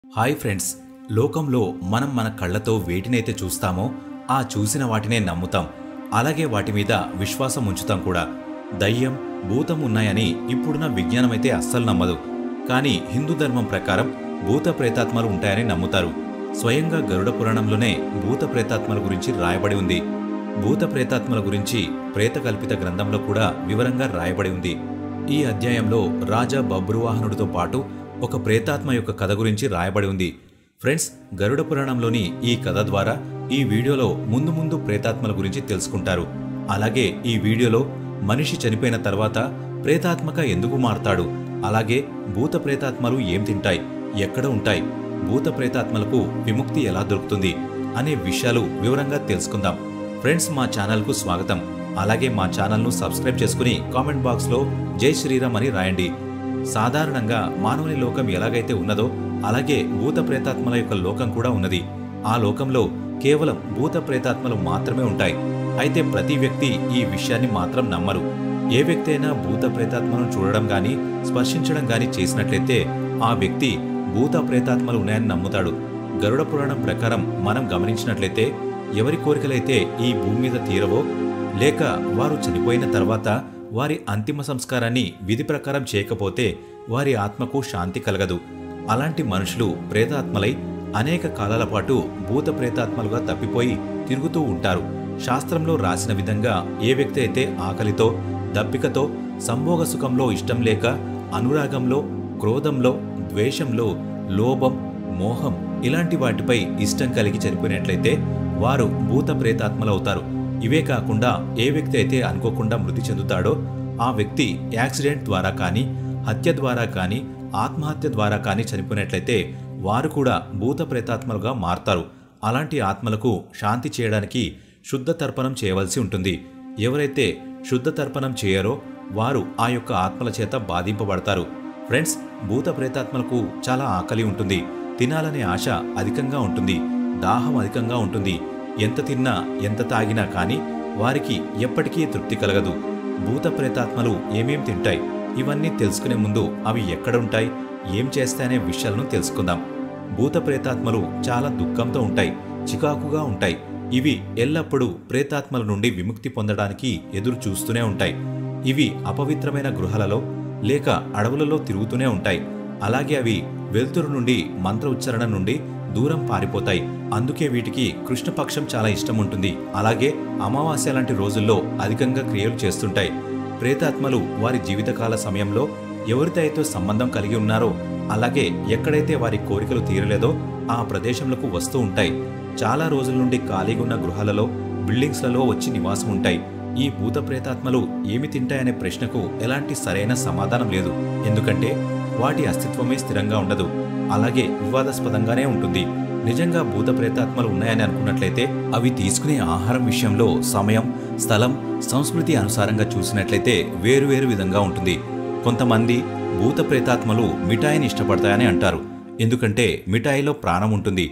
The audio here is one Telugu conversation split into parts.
హాయ్ ఫ్రెండ్స్, లోకంలో మనం మన కళ్ళతో వేటినైతే చూస్తామో ఆ చూసిన వాటినే నమ్ముతాం. అలాగే వాటి మీద విశ్వాసం ఉంచుతాం కూడా. దయ్యం, భూతం ఉన్నాయని ఇప్పుడున్న విజ్ఞానమైతే అస్సలు నమ్మదు. కానీ హిందూ ధర్మం ప్రకారం భూత ప్రేతాత్మలు ఉంటాయని నమ్ముతారు. స్వయంగా గరుడ పురాణంలోనే భూత ప్రేతాత్మల గురించి రాయబడి ఉంది. భూత ప్రేతాత్మల గురించి ప్రేతకల్పిత గ్రంథంలో కూడా వివరంగా రాయబడి ఉంది. ఈ అధ్యాయంలో రాజా బబ్రువాహనుడితో పాటు ఒక ప్రేతాత్మ యొక్క కథ గురించి రాయబడి ఉంది. ఫ్రెండ్స్, గరుడ పురాణంలోని ఈ కథ ద్వారా ఈ వీడియోలో ముందు ప్రేతాత్మల గురించి తెలుసుకుంటారు. అలాగే ఈ వీడియోలో మనిషి చనిపోయిన తర్వాత ప్రేతాత్మగా ఎందుకు మారతాడు, అలాగే భూత ప్రేతాత్మలు ఏం తింటాయి, ఎక్కడ ఉంటాయి, భూత ప్రేతాత్మలకు విముక్తి ఎలా దొరుకుతుంది అనే విషయాలు వివరంగా తెలుసుకుందాం. ఫ్రెండ్స్, మా ఛానల్కు స్వాగతం. అలాగే మా ఛానల్ను సబ్స్క్రైబ్ చేసుకుని కామెంట్ బాక్స్లో జై శ్రీరామ్ అని రాయండి. సాధారణంగా మానవుని లోకం ఎలాగైతే ఉన్నదో అలాగే భూత ప్రేతాత్మల యొక్క లోకం కూడా ఉన్నది. ఆ లోకంలో కేవలం భూత ప్రేతాత్మలు మాత్రమే ఉంటాయి. అయితే ప్రతి వ్యక్తి ఈ విషయాన్ని మాత్రం నమ్మరు. ఏ వ్యక్తి అయినా భూత ప్రేతాత్మలను చూడడం గాని స్పర్శించడం గాని చేసినట్లయితే ఆ వ్యక్తి భూత ప్రేతాత్మలు ఉన్నాయని నమ్ముతాడు. గరుడ పురాణం ప్రకారం మనం గమనించినట్లయితే ఎవరి కోరికలైతే ఈ భూమి మీద తీరవో, లేక వారు చనిపోయిన తర్వాత వారి అంతిమ సంస్కారాన్ని విధి ప్రకారం చేయకపోతే వారి ఆత్మకు శాంతి కలగదు. అలాంటి మనుషులు ప్రేతాత్మలై అనేక కాలాల పాటు భూత ప్రేతాత్మలుగా తప్పిపోయి తిరుగుతూ ఉంటారు. శాస్త్రంలో రాసిన విధంగా ఏ వ్యక్తి అయితే ఆకలితో, దప్పికతో, సంభోగ సుఖంలో ఇష్టం లేక, అనురాగంలో, క్రోధంలో, ద్వేషంలో, లోభం, మోహం ఇలాంటి వాటిపై ఇష్టం కలిగి చనిపోయినట్లయితే వారు భూత ప్రేతాత్మలవుతారు. ఇవే కాకుండా ఏ వ్యక్తి అయితే అనుకోకుండా మృతి చెందుతాడో ఆ వ్యక్తి యాక్సిడెంట్ ద్వారా కానీ, హత్య ద్వారా కానీ, ఆత్మహత్య ద్వారా కానీ చనిపోయినట్లయితే వారు కూడా భూత ప్రేతాత్మలుగా మారతారు. అలాంటి ఆత్మలకు శాంతి చేయడానికి శుద్ధ తర్పణం చేయవలసి ఉంటుంది. ఎవరైతే శుద్ధ తర్పణం చేయరో వారు ఆ యొక్క ఆత్మల చేత బాధింపబడతారు. ఫ్రెండ్స్, భూత ప్రేతాత్మలకు చాలా ఆకలి ఉంటుంది. తినాలనే ఆశ అధికంగా ఉంటుంది. దాహం అధికంగా ఉంటుంది. ఎంత తిన్నా ఎంత తాగినా కానీ వారికి ఎప్పటికీ తృప్తి కలగదు. భూత ప్రేతాత్మలు ఏమేం తింటాయి, ఇవన్నీ తెలుసుకునే ముందు అవి ఎక్కడుంటాయి, ఏం చేస్తాయనే విషయాలను తెలుసుకుందాం. భూత ప్రేతాత్మలు చాలా దుఃఖంతో ఉంటాయి, చికాకుగా ఉంటాయి. ఇవి ఎల్లప్పుడూ ప్రేతాత్మల నుండి విముక్తి పొందడానికి ఎదురు చూస్తూనే ఉంటాయి. ఇవి అపవిత్రమైన గృహాలలో లేక అడవులలో తిరుగుతూనే ఉంటాయి. అలాగే అవి వెలుతురు నుండి, మంత్ర ఉచ్చారణ నుండి దూరం పారిపోతాయి. అందుకే వీటికి కృష్ణపక్షం చాలా ఇష్టం ఉంటుంది. అలాగే అమావాస్య లాంటి రోజుల్లో అధికంగా క్రియలు చేస్తుంటాయి. ప్రేతాత్మలు వారి జీవితకాల సమయంలో ఎవరితో అయితే సంబంధం కలిగి ఉన్నారో, అలాగే ఎక్కడైతే వారి కోరికలు తీరలేదో ఆ ప్రదేశంలోకి వస్తూ ఉంటాయి. చాలా రోజుల నుండి ఖాళీగా ఉన్న గృహాలలో, బిల్డింగ్స్లలో వచ్చి నివాసం ఉంటాయి. ఈ భూత ప్రేతాత్మలు ఏమి తింటాయనే ప్రశ్నకు ఎలాంటి సరైన సమాధానం లేదు. ఎందుకంటే వాటి అస్తిత్వమే స్థిరంగా ఉండదు. అలాగే వివాదాస్పదంగానే ఉంటుంది. నిజంగా భూత ప్రేతాత్మలు ఉన్నాయని అనుకున్నట్లయితే అవి తీసుకునే ఆహారం విషయంలో సమయం, స్థలం, సంస్కృతి అనుసారంగా చూసినట్లయితే వేరువేరు విధంగా ఉంటుంది. కొంతమంది భూత ప్రేతాత్మలు మిఠాయిని ఇష్టపడతాయని అంటారు. ఎందుకంటే మిఠాయిలో ప్రాణం ఉంటుంది.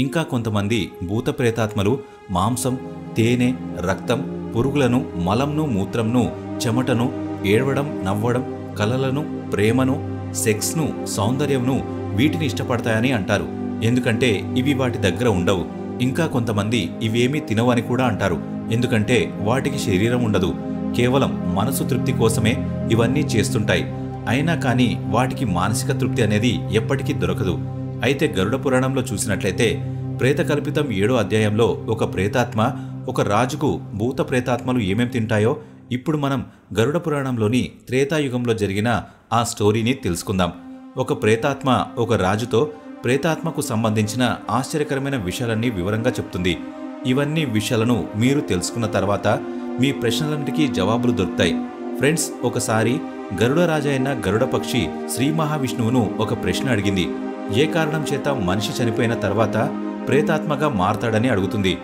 ఇంకా కొంతమంది భూత ప్రేతాత్మలు మాంసం, తేనె, రక్తం, పురుగులను, మలంను, మూత్రంను, చెమటను, ఏడవడం, నవ్వడం, కలలను, ప్రేమను, సెక్స్ను, సౌందర్యంను వీటిని ఇష్టపడతాయని అంటారు. ఎందుకంటే ఇవి వాటి దగ్గర ఉండవు. ఇంకా కొంతమంది ఇవేమీ తినవని కూడా అంటారు. ఎందుకంటే వాటికి శరీరం ఉండదు. కేవలం మనసు తృప్తి కోసమే ఇవన్నీ చేస్తుంటాయి. అయినా కానీ వాటికి మానసిక తృప్తి అనేది ఎప్పటికీ దొరకదు. అయితే గరుడ పురాణంలో చూసినట్లయితే ప్రేతకల్పితం 7వ అధ్యాయంలో ఒక ప్రేతాత్మ ఒక రాజుకు భూత ప్రేతాత్మలు ఏమేం తింటాయో ఇప్పుడు మనం గరుడ పురాణంలోని త్రేతాయుగంలో జరిగిన ఆ స్టోరీని తెలుసుకుందాం. ఒక ప్రేతాత్మ ఒక రాజుతో ప్రేతాత్మకు సంబంధించిన ఆశ్చర్యకరమైన విషయాలన్నీ వివరంగా చెప్తుంది. ఇవన్నీ విషయాలను మీరు తెలుసుకున్న తర్వాత మీ ప్రశ్నలన్నిటికీ జవాబులు దొరుకుతాయి. ఫ్రెండ్స్, ఒకసారి గరుడ రాజు అయిన గరుడ పక్షి శ్రీ మహావిష్ణువును ఒక ప్రశ్న అడిగింది. ఏ కారణం చేత మనిషి చనిపోయిన తర్వాత ప్రేతాత్మగా మారతాడని అడుగుతుంది.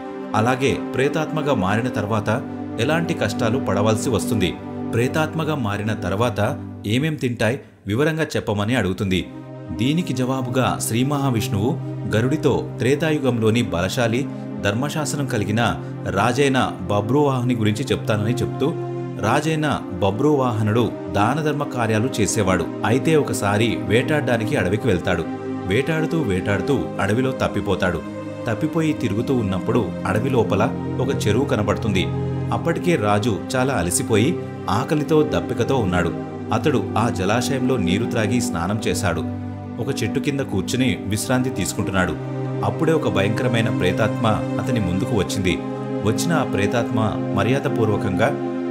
అలాగే ప్రేతాత్మగా మారిన తర్వాత ఎలాంటి కష్టాలు పడవలసి వస్తుంది, ప్రేతాత్మగా మారిన తర్వాత ఏమేం తింటాయి వివరంగా చెప్పమని అడుగుతుంది. దీనికి జవాబుగా శ్రీ మహావిష్ణువు గరుడితో త్రేతాయుగంలోని బలశాలి, ధర్మశాసనం కలిగిన రాజైన బబ్రువాహనుని గురించి చెప్తానని చెప్తూ, రాజైన బబ్రువాహనుడు దాన ధర్మ కార్యాలు చేసేవాడు. అయితే ఒకసారి వేటాడడానికి అడవికి వెళ్తాడు. వేటాడుతూ వేటాడుతూ అడవిలో తప్పిపోతాడు. తప్పిపోయి తిరుగుతూ ఉన్నప్పుడు అడవి లోపల ఒక చెరువు కనబడుతుంది. అప్పటికే రాజు చాలా అలసిపోయి ఆకలితో దప్పికతో ఉన్నాడు. అతడు ఆ జలాశయంలో నీరు త్రాగి స్నానం చేశాడు. ఒక చెట్టు కింద కూర్చుని విశ్రాంతి తీసుకుంటున్నాడు. అప్పుడే ఒక భయంకరమైన ప్రేతాత్మ అతని ముందుకు వచ్చింది. వచ్చిన ఆ ప్రేతాత్మ మర్యాదపూర్వకంగా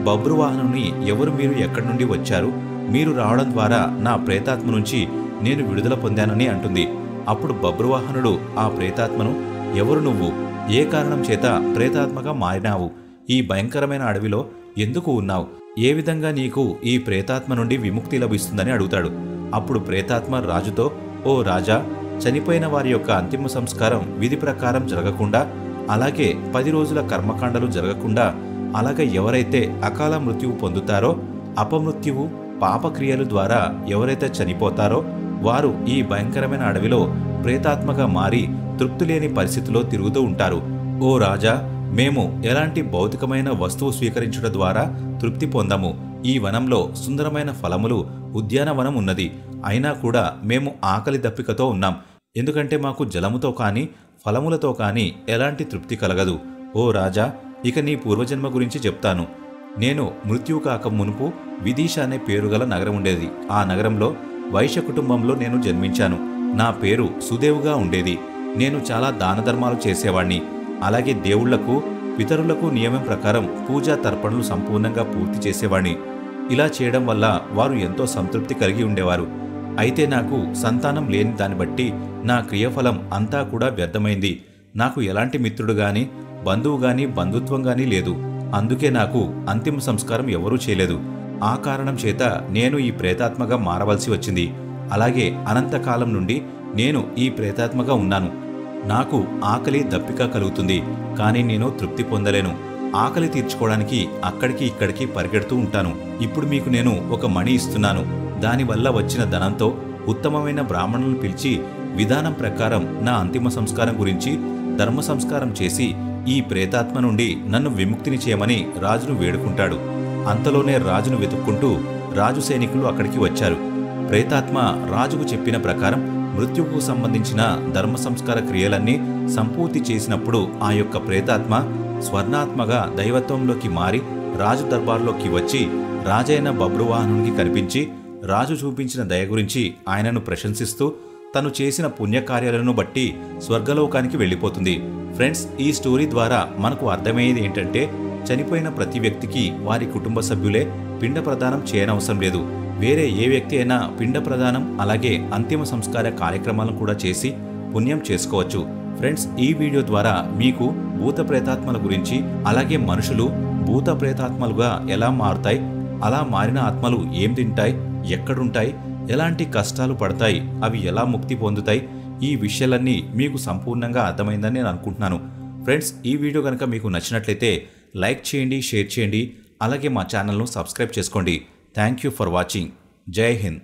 బబ్రువాహనుని, ఎవరు మీరు, ఎక్కడి నుండి వచ్చారు? మీరు రావడం ద్వారా నా ప్రేతాత్మ నుంచి నేను విడుదల పొందానని అంటుంది. అప్పుడు బబ్రువాహనుడు ఆ ప్రేతాత్మను, ఎవరు నువ్వు? ఏ కారణం చేత ప్రేతాత్మగా మారినావు? ఈ భయంకరమైన అడవిలో ఎందుకు ఉన్నావు? ఏ విధంగా నీకు ఈ ప్రేతాత్మ నుండి విముక్తి లభిస్తుందని అడుగుతాడు. అప్పుడు ప్రేతాత్మ రాజుతో, ఓ రాజా, చనిపోయిన వారి యొక్క అంతిమ సంస్కారం విధి ప్రకారం జరగకుండా, అలాగే 10 రోజుల కర్మకాండలు జరగకుండా, అలాగే ఎవరైతే అకాల మృత్యువు పొందుతారో, అపమృత్యువు పాపక్రియలు ద్వారా ఎవరైతే చనిపోతారో వారు ఈ భయంకరమైన అడవిలో ప్రేతాత్మగా మారి తృప్తిలేని పరిస్థితిలో తిరుగుతూ ఉంటారు. ఓ రాజా, మేము ఎలాంటి భౌతికమైన వస్తువు స్వీకరించడం ద్వారా తృప్తి పొందము. ఈ వనంలో సుందరమైన ఫలములు, ఉద్యానవనం ఉన్నది. అయినా కూడా మేము ఆకలి దప్పికతో ఉన్నాం. ఎందుకంటే మాకు జలముతో కానీ ఫలములతో కానీ ఎలాంటి తృప్తి కలగదు. ఓ రాజా, ఇక నీ పూర్వజన్మ గురించి చెప్తాను. నేను మృత్యువు కాక మునుపు విదీష అనే పేరుగల నగరం ఉండేది. ఆ నగరంలో వైశ్య కుటుంబంలో నేను జన్మించాను. నా పేరు సుదేవుగా ఉండేది. నేను చాలా దానధర్మాలు చేసేవాణ్ణి. అలాగే దేవుళ్లకు, పితరులకు నియమం ప్రకారం పూజా తర్పణలు సంపూర్ణంగా పూర్తి చేసేవాణ్ణి. ఇలా చేయడం వల్ల వారు ఎంతో సంతృప్తి కలిగి ఉండేవారు. అయితే నాకు సంతానం లేని దాన్ని బట్టి నా క్రియఫలం అంతా కూడా వ్యర్థమైంది. నాకు ఎలాంటి మిత్రుడు గాని, బంధువు గాని, బంధుత్వం గాని లేదు. అందుకే నాకు అంతిమ సంస్కారం ఎవరూ చేయలేదు. ఆ కారణం చేత నేను ఈ ప్రేతాత్మగా మారవలసి వచ్చింది. అలాగే అనంతకాలం నుండి నేను ఈ ప్రేతాత్మగా ఉన్నాను. నాకు ఆకలి దప్పిక కలుగుతుంది, కానీ నేను తృప్తి పొందలేను. ఆకలి తీర్చుకోవడానికి అక్కడికి ఇక్కడికి పరిగెడుతూ ఉంటాను. ఇప్పుడు మీకు నేను ఒక మణి ఇస్తున్నాను. దానివల్ల వచ్చిన ధనంతో ఉత్తమమైన బ్రాహ్మణులను పిలిచి విధానం ప్రకారం నా అంతిమ సంస్కారం గురించి ధర్మ సంస్కారం చేసి ఈ ప్రేతాత్మ నుండి నన్ను విముక్తిని చేయమని రాజును వేడుకుంటాడు. అంతలోనే రాజును వెతుక్కుంటూ రాజు సైనికులు అక్కడికి వచ్చారు. ప్రేతాత్మ రాజుకు చెప్పిన ప్రకారం మృత్యువుకు సంబంధించిన ధర్మ సంస్కార క్రియలన్నీ సంపూర్తి చేసినప్పుడు ఆ యొక్క ప్రేతాత్మ స్వర్ణాత్మగా దైవత్వంలోకి మారి రాజు దర్బార్లోకి వచ్చి రాజైన బబ్రువాహనునికి కనిపించి రాజు చూపించిన దయ గురించి ఆయనను ప్రశంసిస్తూ తను చేసిన పుణ్యకార్యాలను బట్టి స్వర్గలోకానికి వెళ్ళిపోతుంది. ఫ్రెండ్స్, ఈ స్టోరీ ద్వారా మనకు అర్థమయ్యేది ఏంటంటే, చనిపోయిన ప్రతి వ్యక్తికి వారి కుటుంబ సభ్యులే పిండ ప్రదానం చేయనవసరం లేదు. వేరే ఏ వ్యక్తి అయినా పిండ ప్రదానం అలాగే అంతిమ సంస్కార కార్యక్రమాలను కూడా చేసి పుణ్యం చేసుకోవచ్చు. ఫ్రెండ్స్, ఈ వీడియో ద్వారా మీకు భూత ప్రేతాత్మల గురించి, అలాగే మనుషులు భూత ప్రేతాత్మలుగా ఎలా మారుతాయి, అలా మారిన ఆత్మలు ఏం తింటాయి, ఎక్కడుంటాయి, ఎలాంటి కష్టాలు పడతాయి, అవి ఎలా ముక్తి పొందుతాయి, ఈ విషయాలన్నీ మీకు సంపూర్ణంగా అర్థమైందని నేను అనుకుంటున్నాను. ఫ్రెండ్స్, ఈ వీడియో కనుక మీకు నచ్చినట్లయితే లైక్ చేయండి, షేర్ చేయండి, అలాగే మా ఛానల్ను సబ్స్క్రైబ్ చేసుకోండి. Thank you for watching. జై హింద్.